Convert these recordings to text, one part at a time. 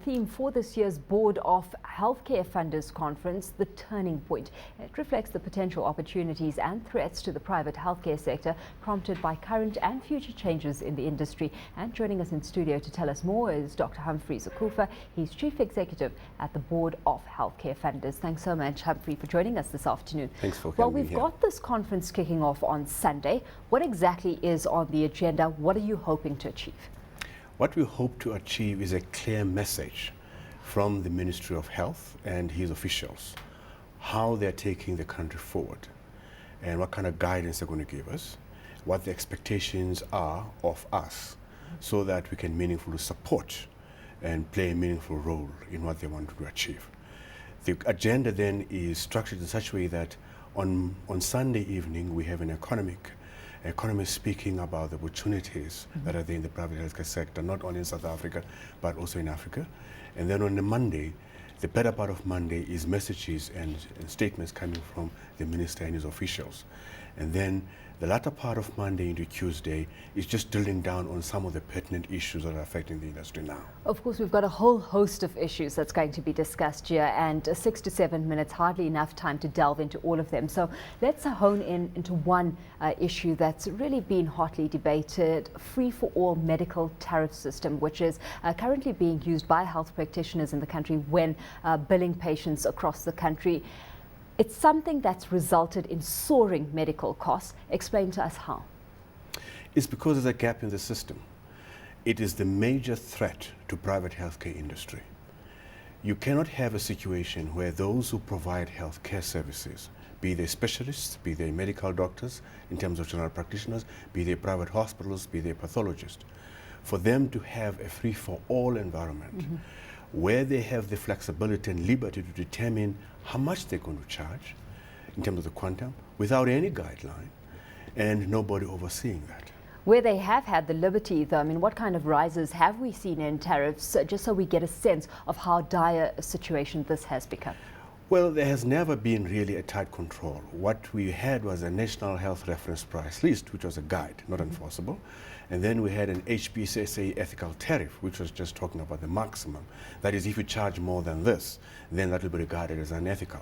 theme for this year's Board of Healthcare Funders Conference, The Turning Point. It reflects the potential opportunities and threats to the private healthcare sector prompted by current and future changes in the industry. And joining us in studio to tell us more is Dr. Humphrey Zokufa. He's Chief Executive at the Board of Healthcare Funders. Thanks so much, Humphrey, for joining us this afternoon. Thanks for coming. Well, we've got this conference kicking off on Sunday. What exactly is on the agenda? What are you hoping to achieve? What we hope to achieve is a clear message from the Ministry of Health and his officials, how they're taking the country forward and what kind of guidance they're going to give us, what the expectations are of us, so that we can meaningfully support and play a meaningful role in what they want to achieve. The agenda then is structured in such a way that on Sunday evening we have an economist speaking about the opportunities that are there in the private healthcare sector, not only in South Africa, but also in Africa. And then on the Monday, the better part of Monday is messages and statements coming from the minister and his officials. And then the latter part of Monday into Tuesday is just drilling down on some of the pertinent issues that are affecting the industry now. Of course, we've got a whole host of issues that's going to be discussed here, and 6 to 7 minutes, hardly enough time to delve into all of them. So let's hone into one issue that's really been hotly debated: free-for-all medical tariff system, which is currently being used by health practitioners in the country when billing patients across the country. It's something that's resulted in soaring medical costs. Explain to us how. It's because there's a gap in the system. It is the major threat to private healthcare industry. You cannot have a situation where those who provide healthcare services, be they specialists, be they medical doctors in terms of general practitioners, be they private hospitals, be they pathologists, for them to have a free-for-all environment where they have the flexibility and liberty to determine how much they're going to charge in terms of the quantum without any guideline and nobody overseeing that. Where they have had the liberty, though, I mean, what kind of rises have we seen in tariffs, just so we get a sense of how dire a situation this has become? Well, there has never been really a tight control. What we had was a National Health Reference Price List, which was a guide, not enforceable. And then we had an HPCSA ethical tariff, which was just talking about the maximum. That is, if you charge more than this, then that will be regarded as unethical.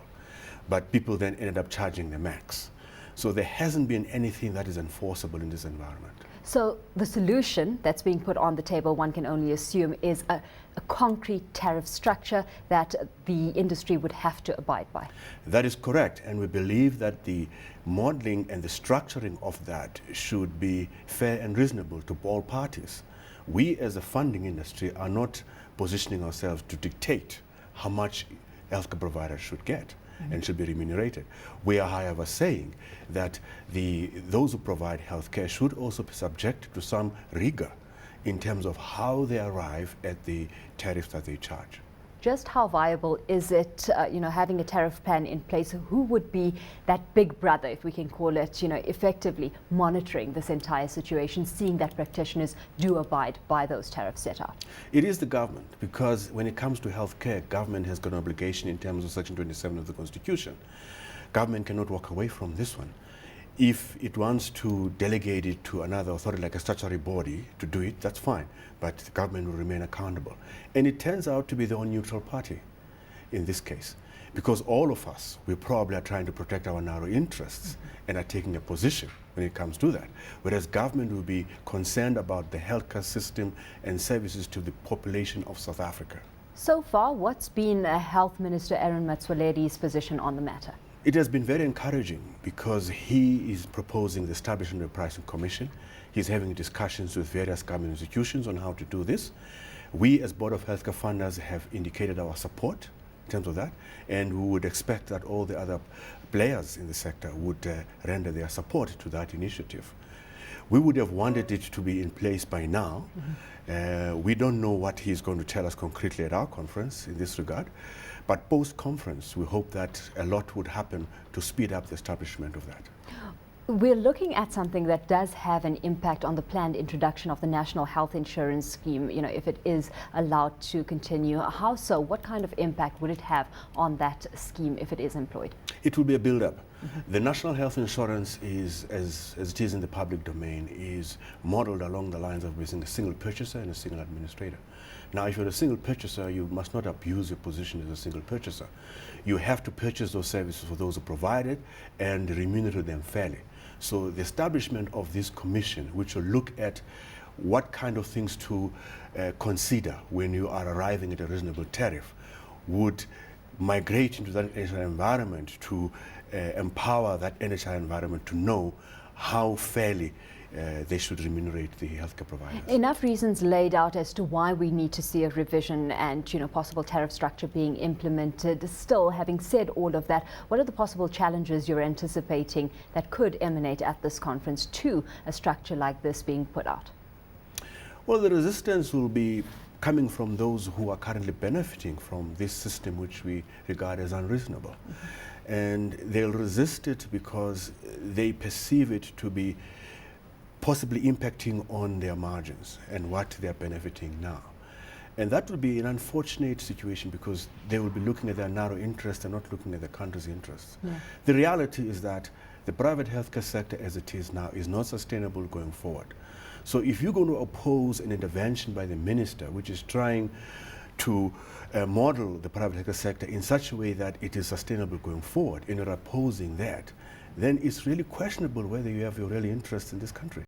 But people then ended up charging the max. So there hasn't been anything that is enforceable in this environment. So the solution that's being put on the table, one can only assume, is a concrete tariff structure that the industry would have to abide by. That is correct, and we believe that the modeling and the structuring of that should be fair and reasonable to all parties. We as a funding industry are not positioning ourselves to dictate how much healthcare providers should get and should be remunerated. We are, however, saying that those who provide healthcare should also be subject to some rigor in terms of how they arrive at the tariffs that they charge. Just how viable is it, having a tariff plan in place? Who would be that big brother, if we can call it, effectively monitoring this entire situation, seeing that practitioners do abide by those tariffs set out? It is the government, because when it comes to healthcare, government has got an obligation in terms of Section 27 of the Constitution. Government cannot walk away from this one. If it wants to delegate it to another authority like a statutory body to do it, that's fine, but the government will remain accountable. And it turns out to be the only neutral party in this case, because all of us, we probably are trying to protect our narrow interests and are taking a position when it comes to that, whereas government will be concerned about the healthcare system and services to the population of South Africa. So far, what's been Health Minister Aaron Motsoaledi's position on the matter? It has been very encouraging, because he is proposing the establishment of a pricing commission. He's having discussions with various government institutions on how to do this. We as Board of Healthcare Funders have indicated our support in terms of that, and we would expect that all the other players in the sector would render their support to that initiative. We would have wanted it to be in place by now. We don't know what he's going to tell us concretely at our conference in this regard, but post-conference we hope that a lot would happen to speed up the establishment of that. We're looking at something that does have an impact on the planned introduction of the National Health Insurance Scheme, if it is allowed to continue. How so? What kind of impact would it have on that scheme if it is employed? It will be a build-up. The National Health Insurance is, as it is in the public domain, is modeled along the lines of being a single purchaser and a single administrator. Now, if you're a single purchaser, you must not abuse your position as a single purchaser. You have to purchase those services for those who provide it and remunerate them fairly. So the establishment of this commission, which will look at what kind of things to consider when you are arriving at a reasonable tariff, would migrate into that NHI environment to empower that NHI environment to know how fairly they should remunerate the healthcare providers. Enough reasons laid out as to why we need to see a revision and possible tariff structure being implemented. Still, having said all of that, what are the possible challenges you're anticipating that could emanate at this conference to a structure like this being put out? Well, the resistance will be coming from those who are currently benefiting from this system, which we regard as unreasonable. Mm-hmm. And they'll resist it because they perceive it to be possibly impacting on their margins and what they're benefiting now. And that will be an unfortunate situation because they will be looking at their narrow interests and not looking at the country's interests. Yeah. The reality is that the private healthcare sector as it is now is not sustainable going forward. So if you're going to oppose an intervention by the minister, which is trying to model the private healthcare sector in such a way that it is sustainable going forward, and you're opposing that, then it's really questionable whether you have your real interest in this country.